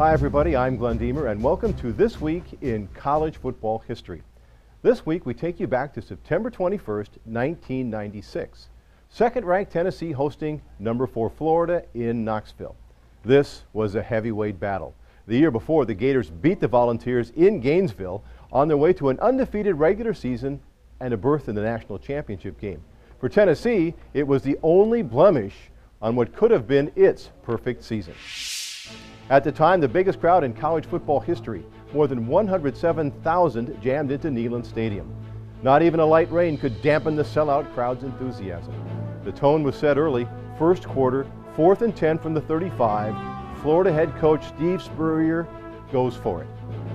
Hi everybody, I'm Glenn Deemer and welcome to This Week in College Football History. This week we take you back to September 21st, 1996. Second-ranked Tennessee hosting number 4 Florida in Knoxville. This was a heavyweight battle. The year before, the Gators beat the Volunteers in Gainesville on their way to an undefeated regular season and a berth in the national championship game. For Tennessee, it was the only blemish on what could have been its perfect season. At the time, the biggest crowd in college football history, more than 107,000 jammed into Neyland Stadium. Not even a light rain could dampen the sellout crowd's enthusiasm. The tone was set early. First quarter, 4th and 10 from the 35. Florida head coach Steve Spurrier goes for it.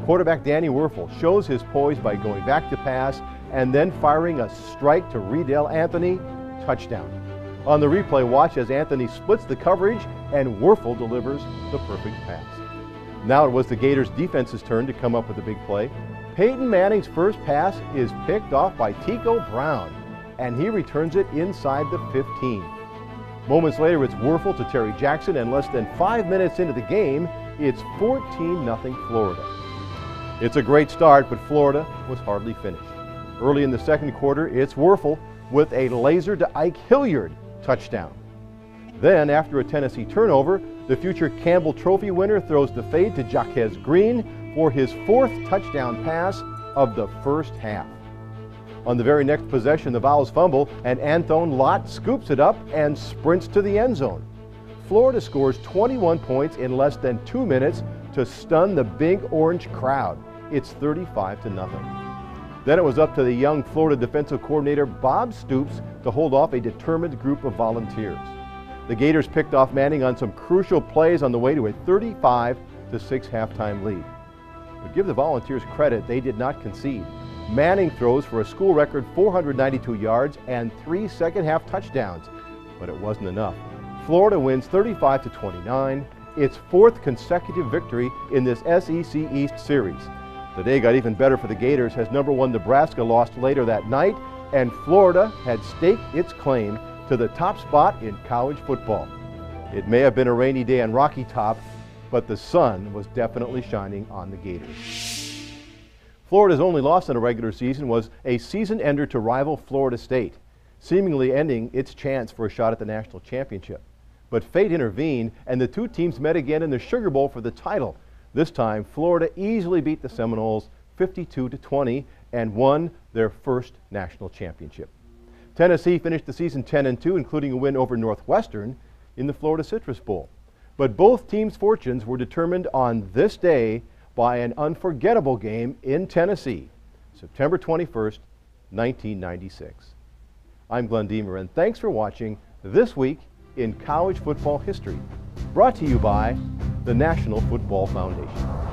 Quarterback Danny Werfel shows his poise by going back to pass and then firing a strike to Riedel Anthony. Touchdown. On the replay, watch as Anthony splits the coverage and Werfel delivers the perfect pass. Now it was the Gators' defense's turn to come up with a big play. Peyton Manning's first pass is picked off by Tico Brown, and he returns it inside the 15. Moments later, it's Werfel to Terry Jackson, and less than 5 minutes into the game, it's 14-0 Florida. It's a great start, but Florida was hardly finished. Early in the second quarter, it's Werfel with a laser to Ike Hilliard touchdown. Then, after a Tennessee turnover, the future Campbell Trophy winner throws the fade to Jaquez Green for his 4th touchdown pass of the first half. On the very next possession, the Vols fumble, and Anthone Lott scoops it up and sprints to the end zone. Florida scores 21 points in less than 2 minutes to stun the Big Orange crowd. It's 35-0. Then it was up to the young Florida defensive coordinator Bob Stoops to hold off a determined group of Volunteers. The Gators picked off Manning on some crucial plays on the way to a 35-6 halftime lead. But give the Volunteers credit, they did not concede. Manning throws for a school record 492 yards and 3 second-half touchdowns, but it wasn't enough. Florida wins 35-29, its 4th consecutive victory in this SEC East series. The day got even better for the Gators as number 1 Nebraska lost later that night, and Florida had staked its claim to the top spot in college football. It may have been a rainy day on Rocky Top, but the sun was definitely shining on the Gators. Florida's only loss in a regular season was a season ender to rival Florida State, seemingly ending its chance for a shot at the national championship. But fate intervened, and the two teams met again in the Sugar Bowl for the title. This time, Florida easily beat the Seminoles 52-20 and won their first national championship. Tennessee finished the season 10-2, including a win over Northwestern in the Florida Citrus Bowl. But both teams' fortunes were determined on this day by an unforgettable game in Tennessee, September 21st, 1996. I'm Glenn Deemer, and thanks for watching This Week in College Football History, brought to you by the National Football Foundation.